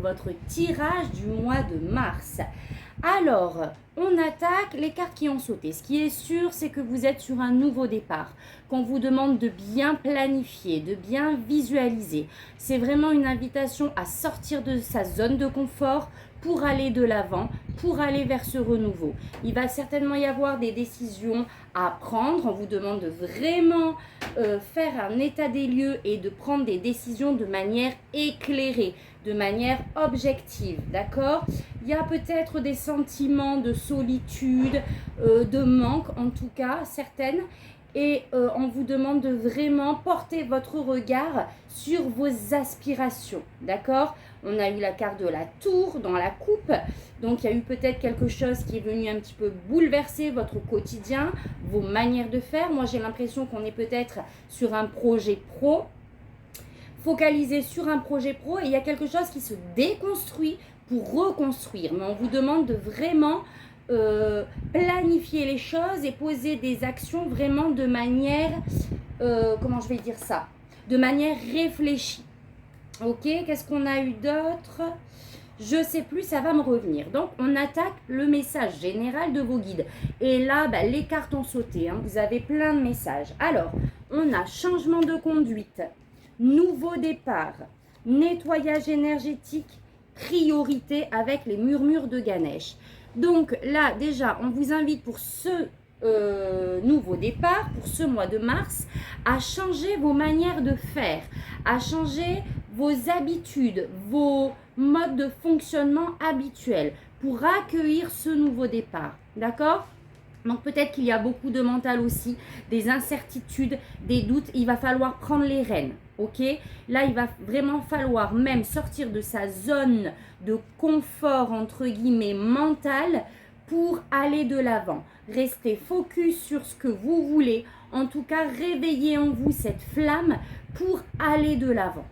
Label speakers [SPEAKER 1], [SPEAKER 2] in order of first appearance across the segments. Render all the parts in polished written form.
[SPEAKER 1] votre tirage du mois de mars. Alors, on attaque les cartes qui ont sauté. Ce qui est sûr, c'est que vous êtes sur un nouveau départ, qu'on vous demande de bien planifier, de bien visualiser. C'est vraiment une invitation à sortir de sa zone de confort pour aller de l'avant, pour aller vers ce renouveau. Il va certainement y avoir des décisions à prendre. On vous demande de vraiment faire un état des lieux et de prendre des décisions de manière éclairée, de manière objective, d'accord? Il y a peut-être des sentiments de solitude, de manque en tout cas, certaines. Et on vous demande de vraiment porter votre regard sur vos aspirations, d'accord? On a eu la carte de la tour dans la coupe, donc il y a eu peut-être quelque chose qui est venu un petit peu bouleverser votre quotidien, vos manières de faire. Moi, j'ai l'impression qu'on est peut-être sur un projet pro, focalisé sur un projet pro, et il y a quelque chose qui se déconstruit pour reconstruire. Mais on vous demande de vraiment planifier les choses et poser des actions vraiment de manière, comment je vais dire ça, de manière réfléchie. Ok, qu'est-ce qu'on a eu d'autre? Je sais plus, ça va me revenir. Donc, on attaque le message général de vos guides. Et là, les cartes ont sauté. Vous avez plein de messages. Alors, on a changement de conduite, nouveau départ, nettoyage énergétique, priorité avec les murmures de Ganesh. Donc là, déjà, on vous invite pour ce nouveau départ, pour ce mois de mars, à changer vos manières de faire, à changer vos habitudes, vos modes de fonctionnement habituels pour accueillir ce nouveau départ. D'accord ? Donc peut-être qu'il y a beaucoup de mental aussi, des incertitudes, des doutes. Il va falloir prendre les rênes, ok? Là, il va vraiment falloir même sortir de sa zone de confort, entre guillemets, mental, pour aller de l'avant. Restez focus sur ce que vous voulez. En tout cas, réveillez en vous cette flamme pour aller de l'avant.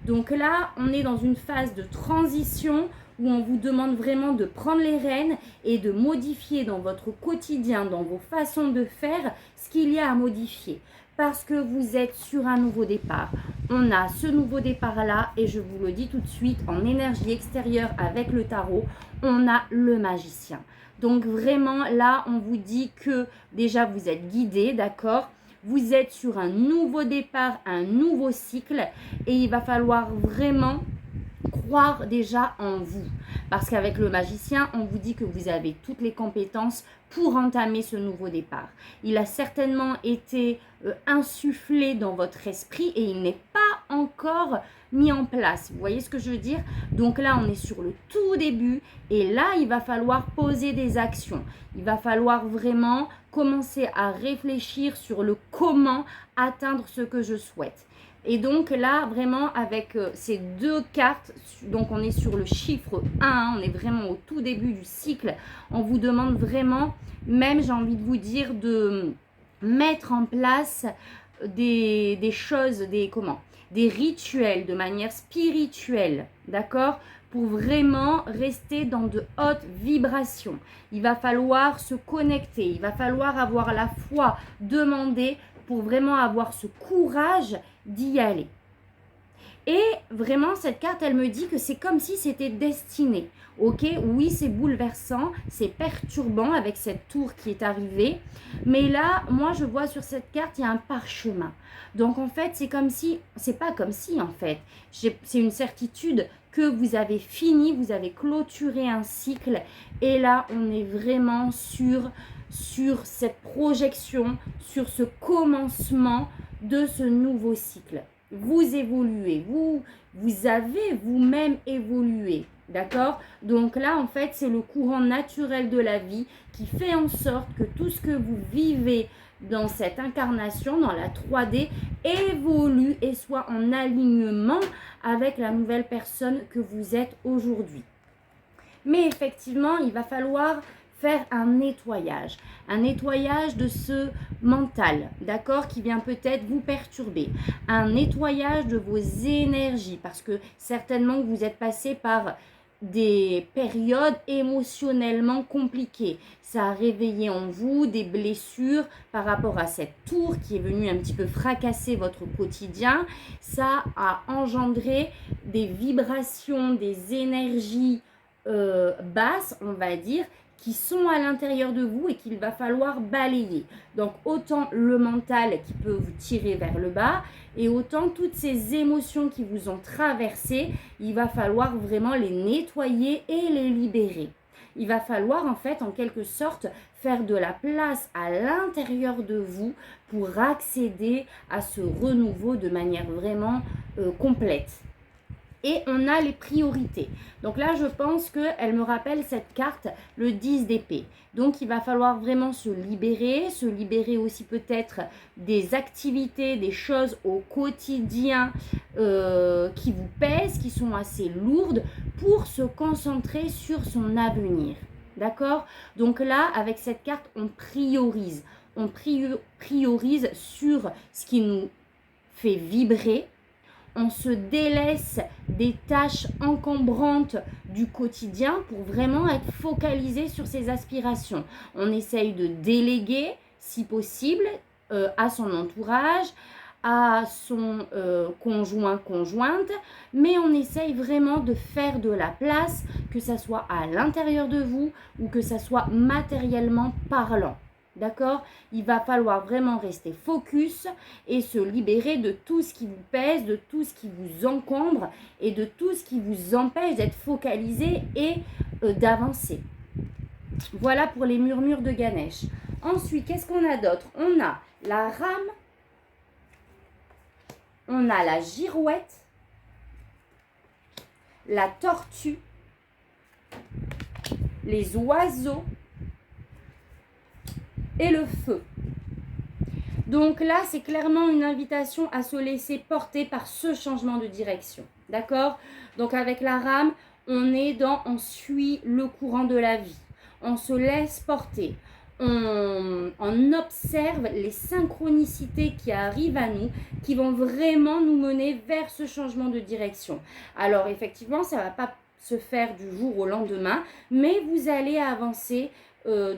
[SPEAKER 1] Donc là, on est dans une phase de transition où on vous demande vraiment de prendre les rênes et de modifier dans votre quotidien, dans vos façons de faire, ce qu'il y a à modifier. Parce que vous êtes sur un nouveau départ. On a ce nouveau départ-là, et je vous le dis tout de suite, en énergie extérieure avec le tarot, on a le magicien. Donc vraiment, là, on vous dit que déjà, vous êtes guidé, d'accord ? Vous êtes sur un nouveau départ, un nouveau cycle, et il va falloir vraiment croire déjà en vous. Parce qu'avec le magicien, on vous dit que vous avez toutes les compétences pour entamer ce nouveau départ. Il a certainement été insufflé dans votre esprit et il n'est pas encore mis en place. Vous voyez ce que je veux dire? Donc là, on est sur le tout début et là, il va falloir poser des actions. Il va falloir vraiment commencer à réfléchir sur le comment atteindre ce que je souhaite. Et donc là, vraiment avec ces deux cartes, donc on est sur le chiffre 1, on est vraiment au tout début du cycle. On vous demande vraiment, même j'ai envie de vous dire, de mettre en place des choses, des rituels de manière spirituelle, d'accord ? Pour vraiment rester dans de hautes vibrations. Il va falloir se connecter, il va falloir avoir la foi, demander pour vraiment avoir ce courage d'y aller. Et vraiment, cette carte, elle me dit que c'est comme si c'était destiné. Ok, oui, c'est bouleversant, c'est perturbant avec cette tour qui est arrivée. Mais là, moi, je vois sur cette carte, il y a un parchemin. Donc, en fait, c'est comme si, c'est pas comme si, en fait. C'est une certitude que vous avez fini, vous avez clôturé un cycle. Et là, on est vraiment sur cette projection, sur ce commencement de ce nouveau cycle. Vous évoluez, vous avez vous-même évolué, d'accord? Donc là, en fait, c'est le courant naturel de la vie qui fait en sorte que tout ce que vous vivez dans cette incarnation, dans la 3D, évolue et soit en alignement avec la nouvelle personne que vous êtes aujourd'hui. Mais effectivement, il va falloir faire un nettoyage de ce mental, d'accord, qui vient peut-être vous perturber, un nettoyage de vos énergies, parce que certainement vous êtes passé par des périodes émotionnellement compliquées. Ça a réveillé en vous des blessures par rapport à cette tour qui est venue un petit peu fracasser votre quotidien. Ça a engendré des vibrations, des énergies basses, on va dire, qui sont à l'intérieur de vous et qu'il va falloir balayer. Donc autant le mental qui peut vous tirer vers le bas et autant toutes ces émotions qui vous ont traversé, il va falloir vraiment les nettoyer et les libérer. Il va falloir en fait en quelque sorte faire de la place à l'intérieur de vous pour accéder à ce renouveau de manière vraiment complète. Et on a les priorités. Donc là, je pense qu'elle me rappelle cette carte, le 10 d'épée. Donc, il va falloir vraiment se libérer aussi peut-être des activités, des choses au quotidien qui vous pèsent, qui sont assez lourdes, pour se concentrer sur son avenir. D'accord? Donc là, avec cette carte, on priorise. On priorise sur ce qui nous fait vibrer. On se délaisse des tâches encombrantes du quotidien pour vraiment être focalisé sur ses aspirations. On essaye de déléguer, si possible, à son entourage, à son conjointe, mais on essaye vraiment de faire de la place, que ça soit à l'intérieur de vous ou que ça soit matériellement parlant. D'accord? Il va falloir vraiment rester focus et se libérer de tout ce qui vous pèse, de tout ce qui vous encombre et de tout ce qui vous empêche d'être focalisé et d'avancer. Voilà pour les murmures de Ganesh. Ensuite, qu'est-ce qu'on a d'autre? On a la rame, on a la girouette, la tortue, les oiseaux et le feu. Donc là, c'est clairement une invitation à se laisser porter par ce changement de direction. D'accord? Donc avec la rame, on suit le courant de la vie. On se laisse porter. On observe les synchronicités qui arrivent à nous, qui vont vraiment nous mener vers ce changement de direction. Alors effectivement, ça ne va pas se faire du jour au lendemain, mais vous allez avancer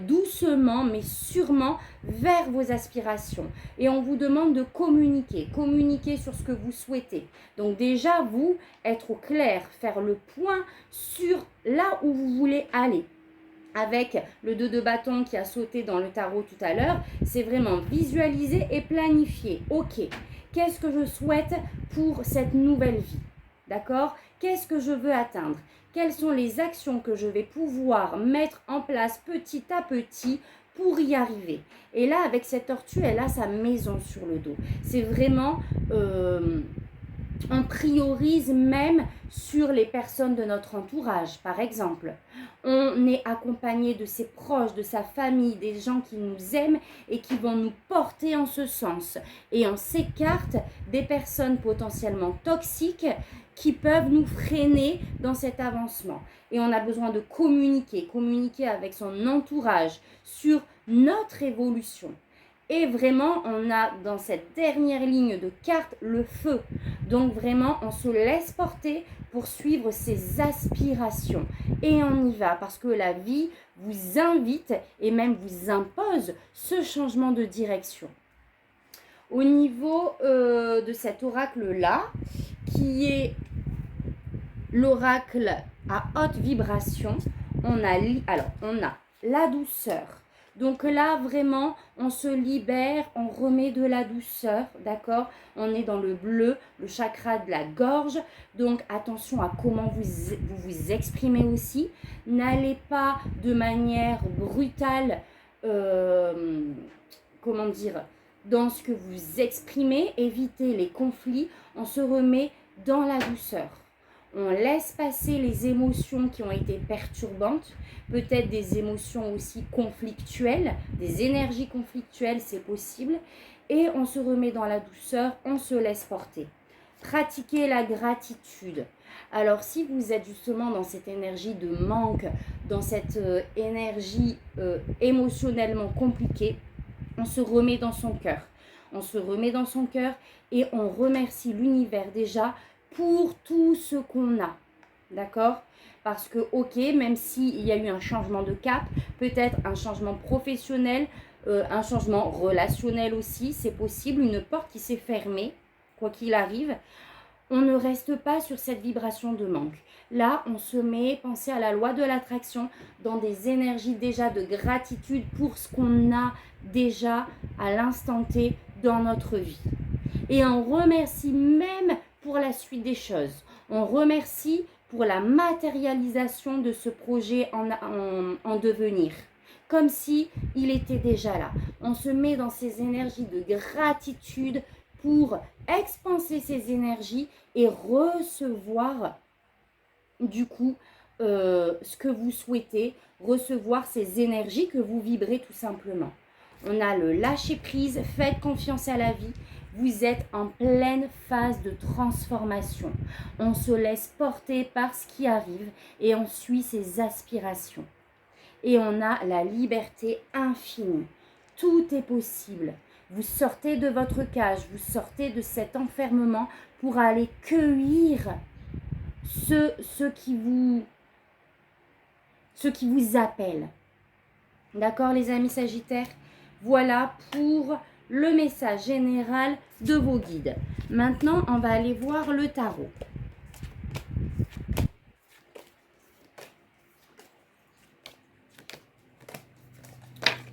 [SPEAKER 1] doucement mais sûrement vers vos aspirations. Et on vous demande de communiquer sur ce que vous souhaitez. Donc déjà, vous, être au clair, faire le point sur là où vous voulez aller. Avec le 2 de bâton qui a sauté dans le tarot tout à l'heure, c'est vraiment visualiser et planifier. Ok, qu'est-ce que je souhaite pour cette nouvelle vie? D'accord? Qu'est-ce que je veux atteindre? Quelles sont les actions que je vais pouvoir mettre en place petit à petit pour y arriver? Et là, avec cette tortue, elle a sa maison sur le dos. C'est vraiment... on priorise même sur les personnes de notre entourage, par exemple. On est accompagné de ses proches, de sa famille, des gens qui nous aiment et qui vont nous porter en ce sens. Et on s'écarte des personnes potentiellement toxiques qui peuvent nous freiner dans cet avancement. Et on a besoin de communiquer avec son entourage sur notre évolution. Et vraiment, on a dans cette dernière ligne de carte le feu. Donc vraiment, on se laisse porter pour suivre ses aspirations. Et on y va parce que la vie vous invite et même vous impose ce changement de direction. Au niveau de cet oracle-là, qui est l'oracle à haute vibration, on a la douceur. Donc là, vraiment, on se libère, on remet de la douceur, d'accord? On est dans le bleu, le chakra de la gorge. Donc, attention à comment vous exprimez aussi. N'allez pas de manière brutale, dans ce que vous exprimez. Évitez les conflits. On se remet dans la douceur. On laisse passer les émotions qui ont été perturbantes, peut-être des émotions aussi conflictuelles, des énergies conflictuelles, c'est possible. Et on se remet dans la douceur, on se laisse porter. Pratiquez la gratitude. Alors si vous êtes justement dans cette énergie de manque, dans cette énergie émotionnellement compliquée, on se remet dans son cœur. On se remet dans son cœur et on remercie l'univers déjà pour tout ce qu'on a. D'accord? Parce que, ok, même s'il y a eu un changement de cap, peut-être un changement professionnel, un changement relationnel aussi, c'est possible, une porte qui s'est fermée, quoi qu'il arrive, on ne reste pas sur cette vibration de manque. Là, on se met, pensez à la loi de l'attraction, dans des énergies déjà de gratitude pour ce qu'on a déjà à l'instant T dans notre vie. Et on remercie même pour la suite des choses. On remercie pour la matérialisation de ce projet en devenir. Comme si il était déjà là. On se met dans ces énergies de gratitude pour expanser ces énergies et recevoir du coup ce que vous souhaitez, recevoir ces énergies que vous vibrez tout simplement. On a le lâcher prise, faites confiance à la vie. Vous êtes en pleine phase de transformation. On se laisse porter par ce qui arrive et on suit ses aspirations. Et on a la liberté infinie. Tout est possible. Vous sortez de votre cage, vous sortez de cet enfermement pour aller cueillir ce qui vous appelle. D'accord les amis Sagittaires? Voilà pour le message général de vos guides. Maintenant, on va aller voir le tarot.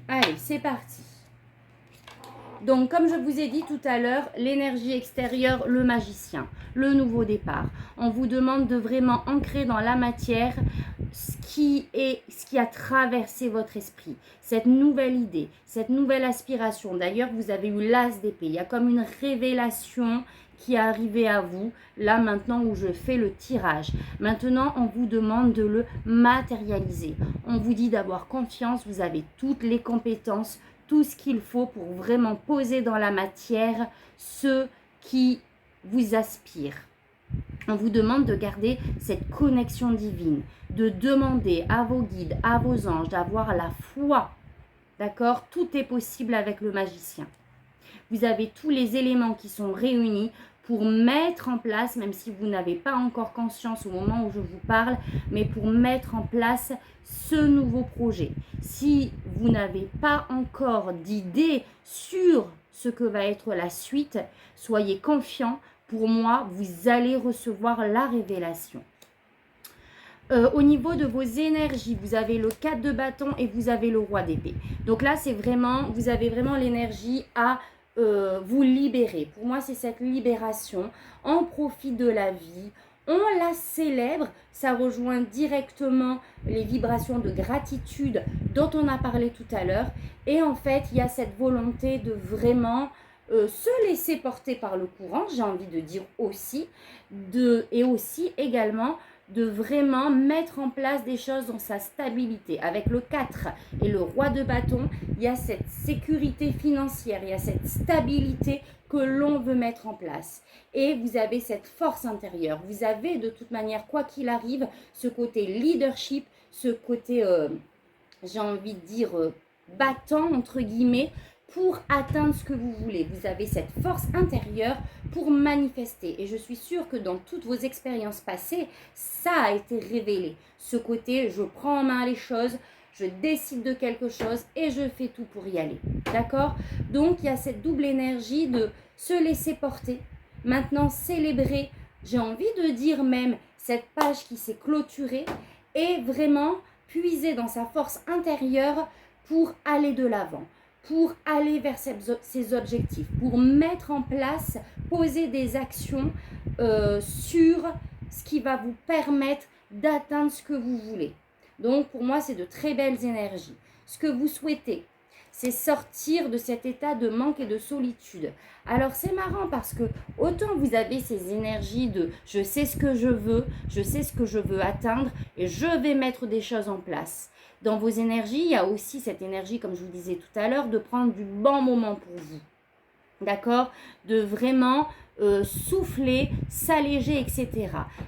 [SPEAKER 1] Allez, c'est parti. Donc, comme je vous ai dit tout à l'heure, l'énergie extérieure, le magicien, le nouveau départ. On vous demande de vraiment ancrer dans la matière ce qui a traversé votre esprit, cette nouvelle idée, cette nouvelle aspiration. D'ailleurs, vous avez eu l'as d'épée. Il y a comme une révélation qui est arrivée à vous, là maintenant où je fais le tirage. Maintenant, on vous demande de le matérialiser. On vous dit d'avoir confiance, vous avez toutes les compétences, tout ce qu'il faut pour vraiment poser dans la matière ce qui vous aspire. On vous demande de garder cette connexion divine, de demander à vos guides, à vos anges, d'avoir la foi. D'accord? Tout est possible avec le magicien. Vous avez tous les éléments qui sont réunis pour mettre en place, même si vous n'avez pas encore conscience au moment où je vous parle, mais pour mettre en place ce nouveau projet. Si vous n'avez pas encore d'idée sur ce que va être la suite, soyez confiants. Pour moi, vous allez recevoir la révélation. Au niveau de vos énergies, vous avez le 4 de bâton et vous avez le roi d'épée. Donc là, c'est vraiment, vous avez vraiment l'énergie à vous libérer. Pour moi, c'est cette libération. On profite de la vie, on la célèbre. Ça rejoint directement les vibrations de gratitude dont on a parlé tout à l'heure. Et en fait, il y a cette volonté de vraiment se laisser porter par le courant, j'ai envie de dire aussi, et aussi également de vraiment mettre en place des choses dans sa stabilité. Avec le 4 et le roi de bâton, il y a cette sécurité financière, il y a cette stabilité que l'on veut mettre en place. Et vous avez cette force intérieure. Vous avez de toute manière, quoi qu'il arrive, ce côté leadership, ce côté, j'ai envie de dire, battant, entre guillemets, pour atteindre ce que vous voulez. Vous avez cette force intérieure pour manifester. Et je suis sûre que dans toutes vos expériences passées, ça a été révélé. Ce côté, je prends en main les choses, je décide de quelque chose et je fais tout pour y aller. D'accord? Donc, il y a cette double énergie de se laisser porter. Maintenant, célébrer, j'ai envie de dire même, cette page qui s'est clôturée et vraiment puiser dans sa force intérieure pour aller de l'avant, pour aller vers ses objectifs, pour mettre en place, poser des actions sur ce qui va vous permettre d'atteindre ce que vous voulez. Donc pour moi, c'est de très belles énergies. Ce que vous souhaitez, c'est sortir de cet état de manque et de solitude. Alors c'est marrant parce que autant vous avez ces énergies de je sais ce que je veux, je sais ce que je veux atteindre et je vais mettre des choses en place. Dans vos énergies, il y a aussi cette énergie, comme je vous disais tout à l'heure, de prendre du bon moment pour vous. d'accord? De vraiment souffler, s'alléger, etc.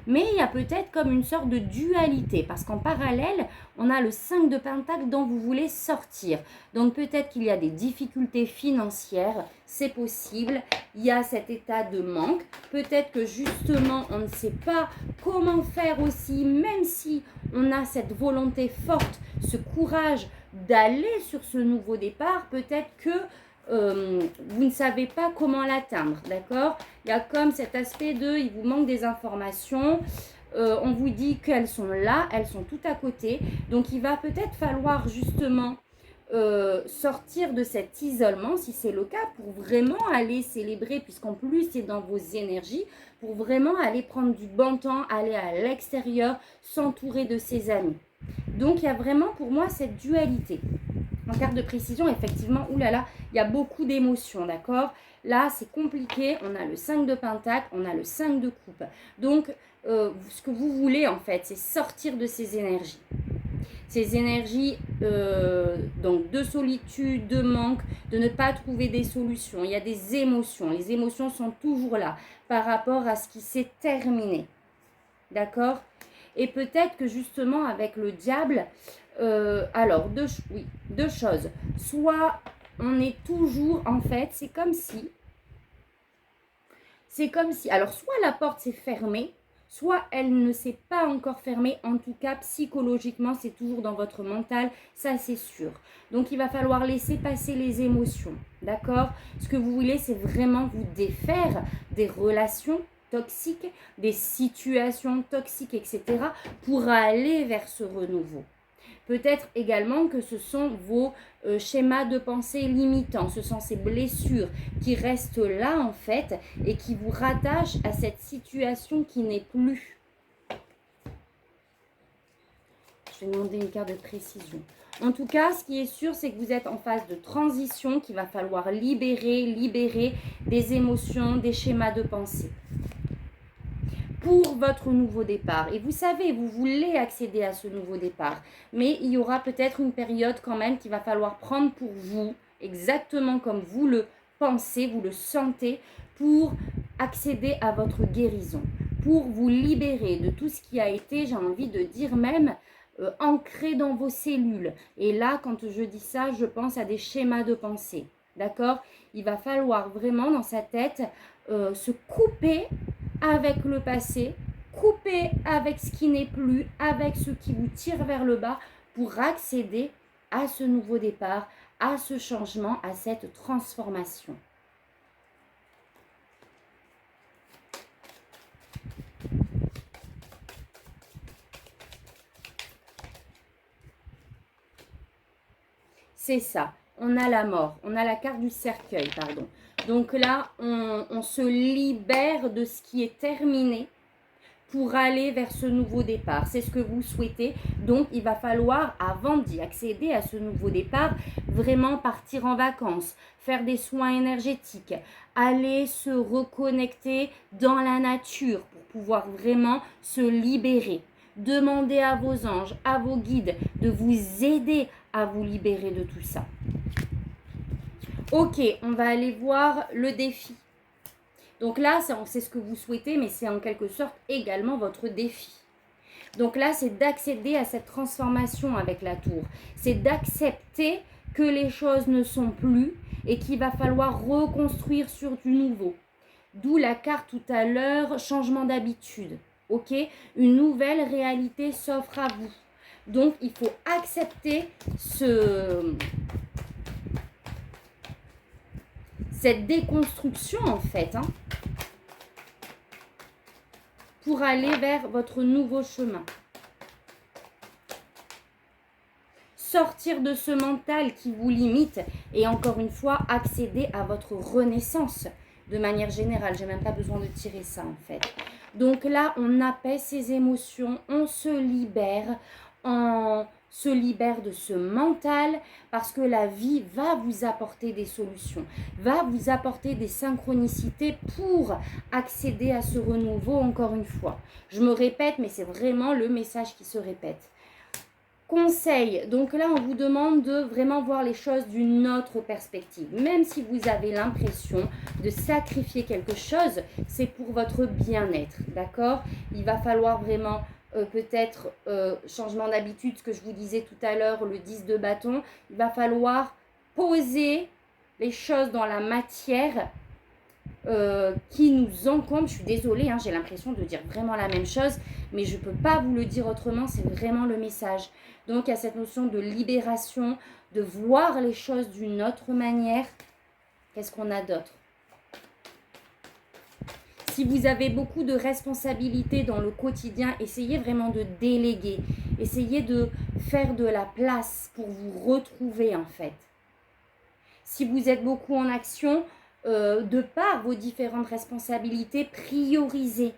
[SPEAKER 1] Mais il y a peut-être comme une sorte de dualité, parce qu'en parallèle, on a le 5 de Pentacle dont vous voulez sortir. Donc peut-être qu'il y a des difficultés financières, c'est possible. Il y a cet état de manque. Peut-être que justement, on ne sait pas comment faire aussi, même si on a cette volonté forte, ce courage d'aller sur ce nouveau départ, peut-être que vous ne savez pas comment l'atteindre, d'accord? Il y a comme cet aspect de, il vous manque des informations, on vous dit qu'elles sont là, elles sont tout à côté, donc il va peut-être falloir justement sortir de cet isolement, si c'est le cas, pour vraiment aller célébrer, puisqu'en plus c'est dans vos énergies, pour vraiment aller prendre du bon temps, aller à l'extérieur, s'entourer de ses amis. Donc il y a vraiment pour moi cette dualité. En carte de précision, effectivement, oulala, il y a beaucoup d'émotions, d'accord? Là, c'est compliqué. On a le 5 de Pentacle, on a le 5 de Coupe. Donc, ce que vous voulez, en fait, c'est sortir de ces énergies. Ces énergies donc de solitude, de manque, de ne pas trouver des solutions. Il y a des émotions. Les émotions sont toujours là par rapport à ce qui s'est terminé. D'accord? Et peut-être que justement, avec le diable, alors, deux choses. Soit on est toujours, en fait, c'est comme si, alors soit la porte s'est fermée, soit elle ne s'est pas encore fermée. En tout cas, psychologiquement, c'est toujours dans votre mental, ça c'est sûr. Donc, il va falloir laisser passer les émotions, d'accord? Ce que vous voulez, c'est vraiment vous défaire des relations toxiques, des situations toxiques, etc., pour aller vers ce renouveau. Peut-être également que ce sont vos schémas de pensée limitants, ce sont ces blessures qui restent là en fait et qui vous rattachent à cette situation qui n'est plus. Je vais demander une carte de précision. En tout cas, ce qui est sûr, c'est que vous êtes en phase de transition, qu'il va falloir libérer des émotions, des schémas de pensée pour votre nouveau départ. Et vous savez, vous voulez accéder à ce nouveau départ. Mais il y aura peut-être une période quand même qu'il va falloir prendre pour vous, exactement comme vous le pensez, vous le sentez, pour accéder à votre guérison, pour vous libérer de tout ce qui a été, j'ai envie de dire même, ancré dans vos cellules. Et là, quand je dis ça, je pense à des schémas de pensée. D'accord? Il va falloir vraiment dans sa tête se couper avec le passé, couper avec ce qui n'est plus, avec ce qui vous tire vers le bas pour accéder à ce nouveau départ, à ce changement, à cette transformation. C'est ça, on a la mort, on a la carte du cercueil, pardon. Donc là, on se libère de ce qui est terminé pour aller vers ce nouveau départ. C'est ce que vous souhaitez. Donc, il va falloir, avant d'y accéder à ce nouveau départ, vraiment partir en vacances, faire des soins énergétiques, aller se reconnecter dans la nature pour pouvoir vraiment se libérer. Demandez à vos anges, à vos guides de vous aider à vous libérer de tout ça. Ok, on va aller voir le défi. Donc là, c'est ce que vous souhaitez, mais c'est en quelque sorte également votre défi. Donc là, c'est d'accéder à cette transformation avec la tour. C'est d'accepter que les choses ne sont plus et qu'il va falloir reconstruire sur du nouveau. D'où la carte tout à l'heure, changement d'habitude. Ok? Une nouvelle réalité s'offre à vous. Donc, il faut accepter cette déconstruction en fait, pour aller vers votre nouveau chemin. Sortir de ce mental qui vous limite et encore une fois accéder à votre renaissance de manière générale. J'ai même pas besoin de tirer ça en fait. Donc là, on apaise ses émotions, on se libère, de ce mental parce que la vie va vous apporter des solutions, va vous apporter des synchronicités pour accéder à ce renouveau encore une fois. Je me répète, mais c'est vraiment le message qui se répète. Conseil, donc là on vous demande de vraiment voir les choses d'une autre perspective. Même si vous avez l'impression de sacrifier quelque chose, c'est pour votre bien-être, d'accord? Il va falloir vraiment peut-être changement d'habitude, ce que je vous disais tout à l'heure, le 10 de bâton. Il va falloir poser les choses dans la matière qui nous encombre. Je suis désolée, hein, j'ai l'impression de dire vraiment la même chose, mais je ne peux pas vous le dire autrement, c'est vraiment le message. Donc, il y a cette notion de libération, de voir les choses d'une autre manière. Qu'est-ce qu'on a d'autre? Si vous avez beaucoup de responsabilités dans le quotidien, essayez vraiment de déléguer. Essayez de faire de la place pour vous retrouver en fait. Si vous êtes beaucoup en action, de par vos différentes responsabilités, priorisez.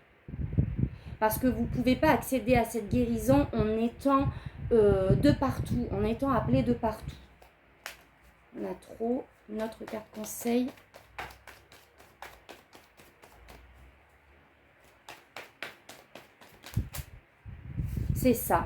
[SPEAKER 1] Parce que vous ne pouvez pas accéder à cette guérison en étant de partout, en étant appelé de partout. On a trop. Notre carte conseil. C'est ça.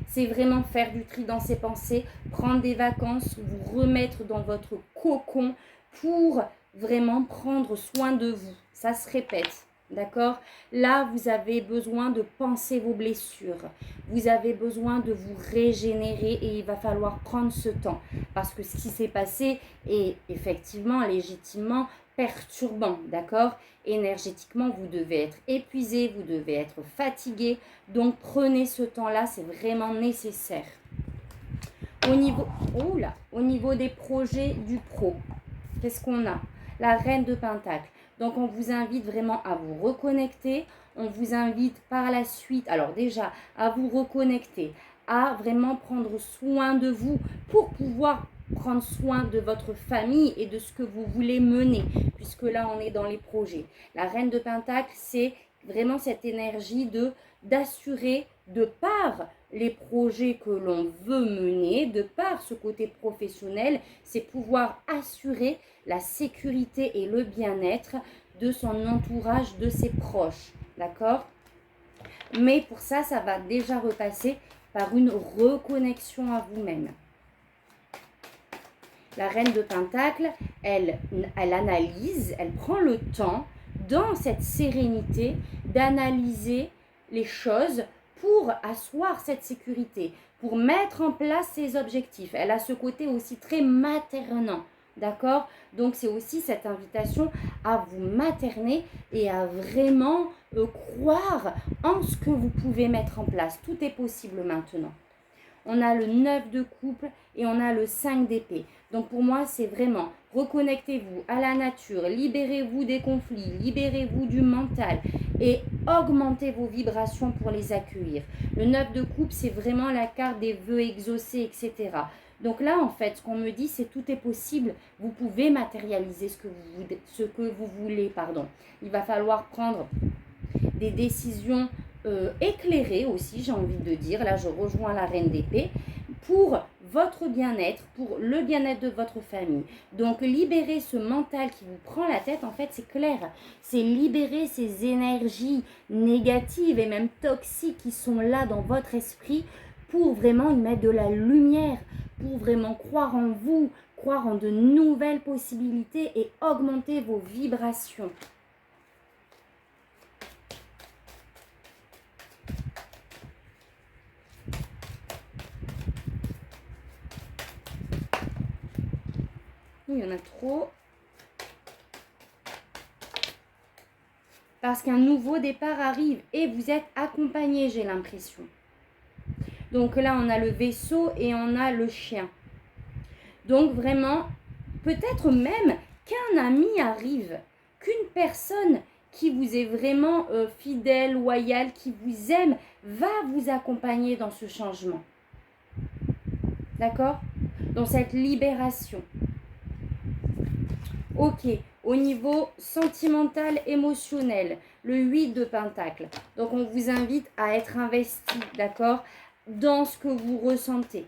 [SPEAKER 1] C'est vraiment faire du tri dans ses pensées, prendre des vacances, vous remettre dans votre cocon pour vraiment prendre soin de vous. Ça se répète, d'accord? Là, vous avez besoin de penser vos blessures. Vous avez besoin de vous régénérer et il va falloir prendre ce temps. Parce que ce qui s'est passé est effectivement, légitimement perturbant, d'accord? Énergétiquement, vous devez être épuisé, vous devez être fatigué. Donc, prenez ce temps-là, c'est vraiment nécessaire. Au niveau des projets du pro, qu'est-ce qu'on a? La reine de Pentacle. Donc, on vous invite vraiment à vous reconnecter. On vous invite par la suite, alors déjà, à vous reconnecter, à vraiment prendre soin de vous pour pouvoir prendre soin de votre famille et de ce que vous voulez mener, puisque là, on est dans les projets. La reine de Pentacle, c'est vraiment cette énergie d'assurer de par les projets que l'on veut mener, de par ce côté professionnel, c'est pouvoir assurer la sécurité et le bien-être de son entourage, de ses proches, d'accord? Mais pour ça, ça va déjà repasser par une reconnexion à vous-même. La reine de Pentacle, elle analyse, elle prend le temps, dans cette sérénité, d'analyser les choses pour asseoir cette sécurité, pour mettre en place ses objectifs. Elle a ce côté aussi très maternant, d'accord? Donc, c'est aussi cette invitation à vous materner et à vraiment croire en ce que vous pouvez mettre en place. Tout est possible maintenant. On a le 9 de couple et on a le 5 d'épée. Donc pour moi, c'est vraiment reconnectez-vous à la nature, libérez-vous des conflits, libérez-vous du mental et augmentez vos vibrations pour les accueillir. Le 9 de couple, c'est vraiment la carte des vœux exaucés, etc. Donc là, en fait, ce qu'on me dit, c'est tout est possible. Vous pouvez matérialiser ce que vous voulez. Il va falloir prendre des décisions éclairées aussi, j'ai envie de dire. Là, je rejoins la reine d'épée pour votre bien-être, pour le bien-être de votre famille. Donc, libérer ce mental qui vous prend la tête, en fait, c'est clair. C'est libérer ces énergies négatives et même toxiques qui sont là dans votre esprit pour vraiment y mettre de la lumière, pour vraiment croire en vous, croire en de nouvelles possibilités et augmenter vos vibrations. Il y en a trop. Parce qu'un nouveau départ arrive et vous êtes accompagné, j'ai l'impression. Donc là, on a le vaisseau et on a le chien. Donc vraiment, peut-être même qu'un ami arrive, qu'une personne qui vous est vraiment fidèle, loyale, qui vous aime, va vous accompagner dans ce changement. D'accord? Dans cette libération. Ok, au niveau sentimental, émotionnel, le 8 de Pentacle. Donc, on vous invite à être investi, d'accord, dans ce que vous ressentez.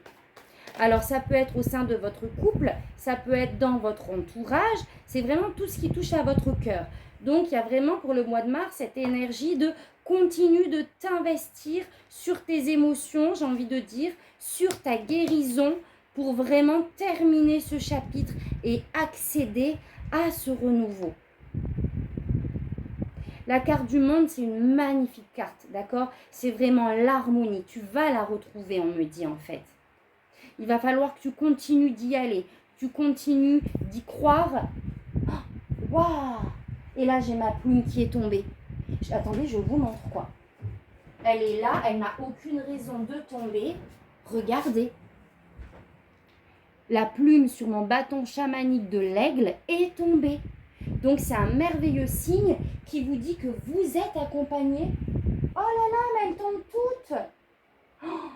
[SPEAKER 1] Alors, ça peut être au sein de votre couple, ça peut être dans votre entourage. C'est vraiment tout ce qui touche à votre cœur. Donc, il y a vraiment pour le mois de mars cette énergie de Continue de t'investir sur tes émotions, j'ai envie de dire, sur ta guérison pour vraiment terminer ce chapitre et accéder à ce renouveau. La carte du monde, c'est une magnifique carte, d'accord? C'est vraiment l'harmonie. Tu vas la retrouver, on me dit en fait. Il va falloir que tu continues d'y aller. Tu continues d'y croire. Waouh! Et là, j'ai ma plume qui est tombée. Attendez, je vous montre quoi. Elle est là, elle n'a aucune raison de tomber. Regardez. La plume sur mon bâton chamanique de l'aigle est tombée. Donc, c'est un merveilleux signe qui vous dit que vous êtes accompagné. Oh là là, mais elles tombent toutes. Oh.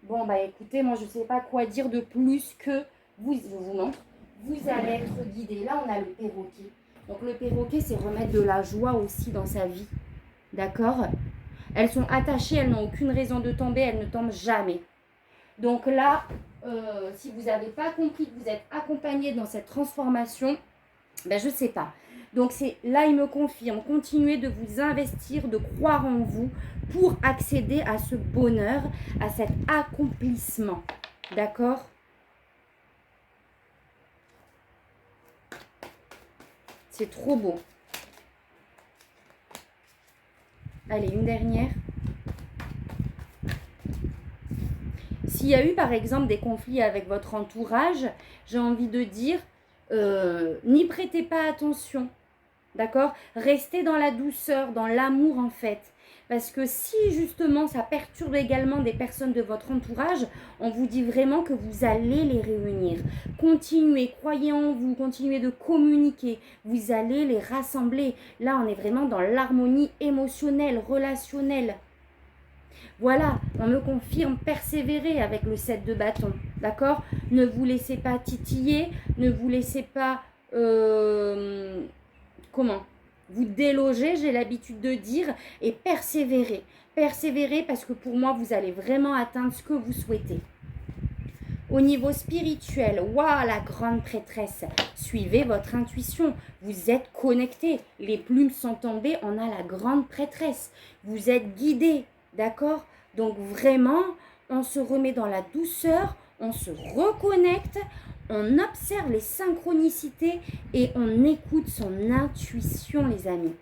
[SPEAKER 1] Bon, bah écoutez, moi, je ne sais pas quoi dire de plus que vous. Je vous montre. Vous allez être guidé. Là, on a le perroquet. Donc, le perroquet, c'est remettre de la joie aussi dans sa vie. D'accord? Elles sont attachées, elles n'ont aucune raison de tomber, elles ne tombent jamais. Donc là, si vous n'avez pas compris que vous êtes accompagné dans cette transformation, ben je ne sais pas. Donc là, il me confirme, continuez de vous investir, de croire en vous pour accéder à ce bonheur, à cet accomplissement. D'accord? C'est trop beau. Allez, une dernière. S'il y a eu par exemple des conflits avec votre entourage, j'ai envie de dire, n'y prêtez pas attention, d'accord? Restez dans la douceur, dans l'amour en fait. Parce que si justement ça perturbe également des personnes de votre entourage, on vous dit vraiment que vous allez les réunir. Continuez, croyez en vous, continuez de communiquer, vous allez les rassembler. Là, on est vraiment dans l'harmonie émotionnelle, relationnelle. Voilà, on me confirme, persévérer avec le 7 de bâton, d'accord? Ne vous laissez pas titiller, ne vous laissez pas, vous déloger, j'ai l'habitude de dire, et persévérer. Persévérer parce que pour moi, vous allez vraiment atteindre ce que vous souhaitez. Au niveau spirituel, waouh, la grande prêtresse, suivez votre intuition, vous êtes connecté, les plumes sont tombées, on a la grande prêtresse, vous êtes guidé. D'accord? Donc vraiment, on se remet dans la douceur, on se reconnecte, on observe les synchronicités et on écoute son intuition, les amis.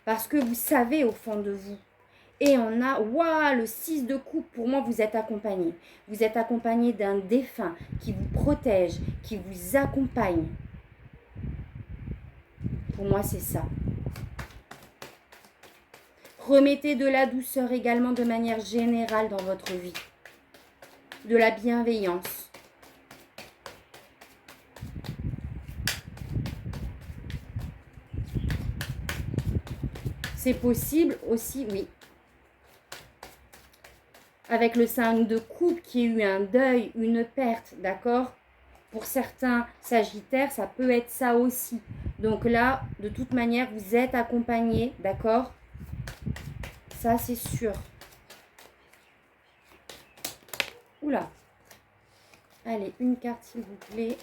[SPEAKER 1] Parce que vous savez au fond de vous. Et on a, waouh, le 6 de coupe, pour moi, vous êtes accompagné. Vous êtes accompagné d'un défunt qui vous protège, qui vous accompagne. Pour moi, c'est ça. Remettez de la douceur également de manière générale dans votre vie. De la bienveillance. C'est possible aussi, oui. Avec le 5 de coupe qui a eu un deuil, une perte, d'accord? Pour certains sagittaires, ça peut être ça aussi. Donc là, de toute manière, vous êtes accompagné, d'accord? Ça, c'est sûr. Oula. Allez, une carte, s'il vous plaît.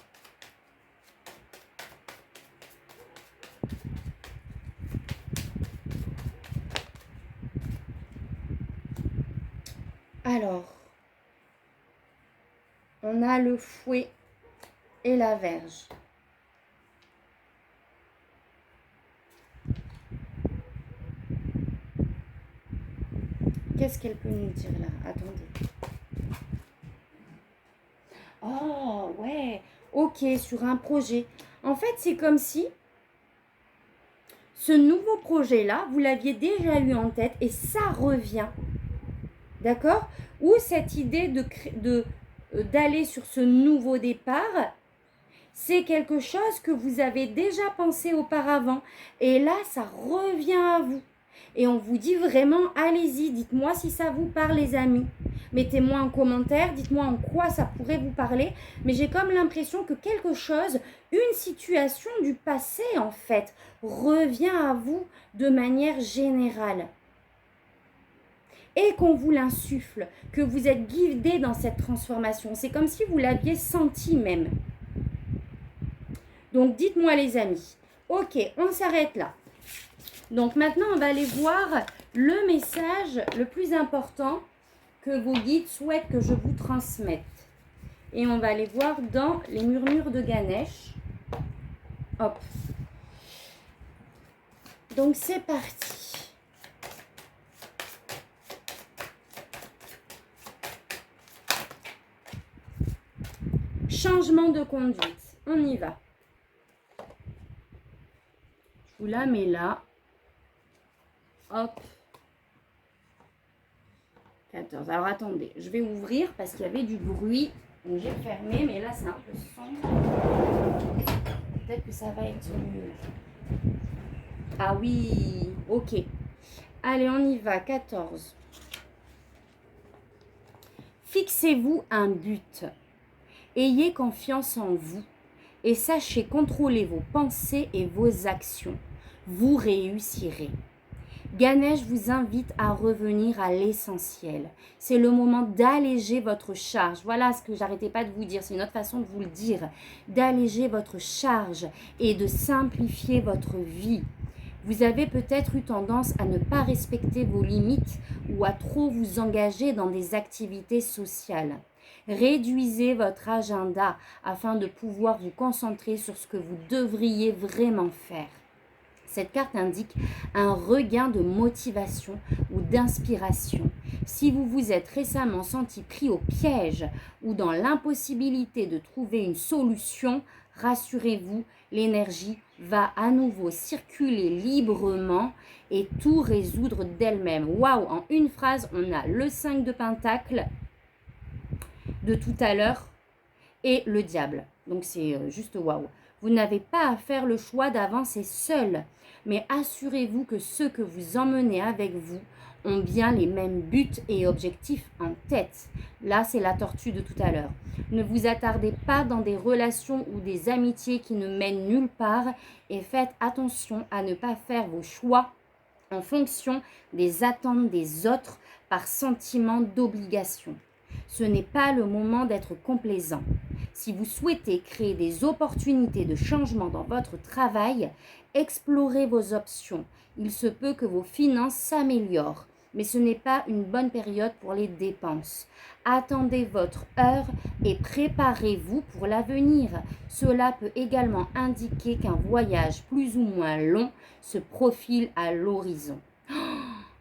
[SPEAKER 1] Alors, on a le fouet et la verge. Qu'est-ce qu'elle peut nous dire là? Attendez. Oh, ouais. Ok, sur un projet. En fait, c'est comme si ce nouveau projet-là, vous l'aviez déjà eu en tête et ça revient. D'accord? Ou cette idée d'aller sur ce nouveau départ, c'est quelque chose que vous avez déjà pensé auparavant. Et là, ça revient à vous. Et on vous dit vraiment, allez-y, dites-moi si ça vous parle, les amis. Mettez-moi en commentaire, dites-moi en quoi ça pourrait vous parler. Mais j'ai comme l'impression que quelque chose, une situation du passé, en fait, revient à vous de manière générale. Et qu'on vous l'insuffle, que vous êtes guidé dans cette transformation. C'est comme si vous l'aviez senti même. Donc, dites-moi, les amis. Ok, on s'arrête là. Donc maintenant, on va aller voir le message le plus important que vos guides souhaitent que je vous transmette. Et on va aller voir dans les murmures de Ganesh. Hop. Donc c'est parti. Changement de conduite. On y va. Je vous la mets là. Hop. 14. Alors attendez, je vais ouvrir parce qu'il y avait du bruit. Donc j'ai fermé, mais là c'est un peu sombre. Peut-être que ça va être mieux. Ah oui, ok. Allez, on y va. 14. Fixez-vous un but. Ayez confiance en vous et sachez contrôler vos pensées et vos actions. Vous réussirez. Ganesh vous invite à revenir à l'essentiel. C'est le moment d'alléger votre charge. Voilà ce que j'arrêtais pas de vous dire. C'est une autre façon de vous le dire. D'alléger votre charge et de simplifier votre vie. Vous avez peut-être eu tendance à ne pas respecter vos limites ou à trop vous engager dans des activités sociales. Réduisez votre agenda afin de pouvoir vous concentrer sur ce que vous devriez vraiment faire. Cette carte indique un regain de motivation ou d'inspiration. Si vous vous êtes récemment senti pris au piège ou dans l'impossibilité de trouver une solution, rassurez-vous, l'énergie va à nouveau circuler librement et tout résoudre d'elle-même. Waouh, en une phrase, on a le 5 de Pentacle de tout à l'heure et le diable. Donc c'est juste waouh. Vous n'avez pas à faire le choix d'avancer seul, mais assurez-vous que ceux que vous emmenez avec vous ont bien les mêmes buts et objectifs en tête. Là, c'est la tortue de tout à l'heure. Ne vous attardez pas dans des relations ou des amitiés qui ne mènent nulle part et faites attention à ne pas faire vos choix en fonction des attentes des autres par sentiment d'obligation. Ce n'est pas le moment d'être complaisant. Si vous souhaitez créer des opportunités de changement dans votre travail, explorez vos options. Il se peut que vos finances s'améliorent, mais ce n'est pas une bonne période pour les dépenses. Attendez votre heure et préparez-vous pour l'avenir. Cela peut également indiquer qu'un voyage plus ou moins long se profile à l'horizon.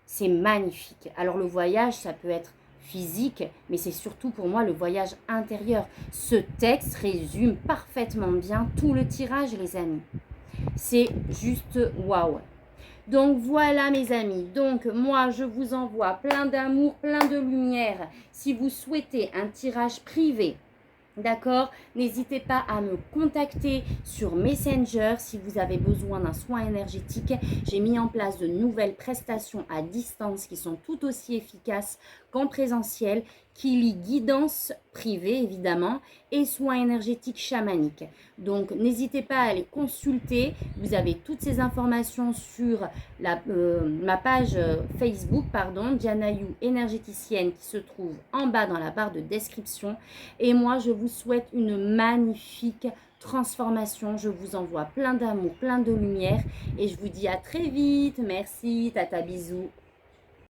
[SPEAKER 1] C'est magnifique. Alors le voyage, ça peut être physique, mais c'est surtout pour moi le voyage intérieur. Ce texte résume parfaitement bien tout le tirage, les amis. C'est juste waouh. Donc voilà mes amis, donc moi je vous envoie plein d'amour, plein de lumière. Si vous souhaitez un tirage privé, d'accord, n'hésitez pas à me contacter sur Messenger si vous avez besoin d'un soin énergétique. J'ai mis en place de nouvelles prestations à distance qui sont tout aussi efficaces qu'en présentiel, qui lient guidance privée évidemment et soins énergétiques chamaniques. Donc n'hésitez pas à les consulter. Vous avez toutes ces informations sur ma page Facebook, Diana You énergéticienne, qui se trouve en bas dans la barre de description. Et moi je vous souhaite une magnifique transformation. Je vous envoie plein d'amour, plein de lumière et je vous dis à très vite. Merci, tata, bisous.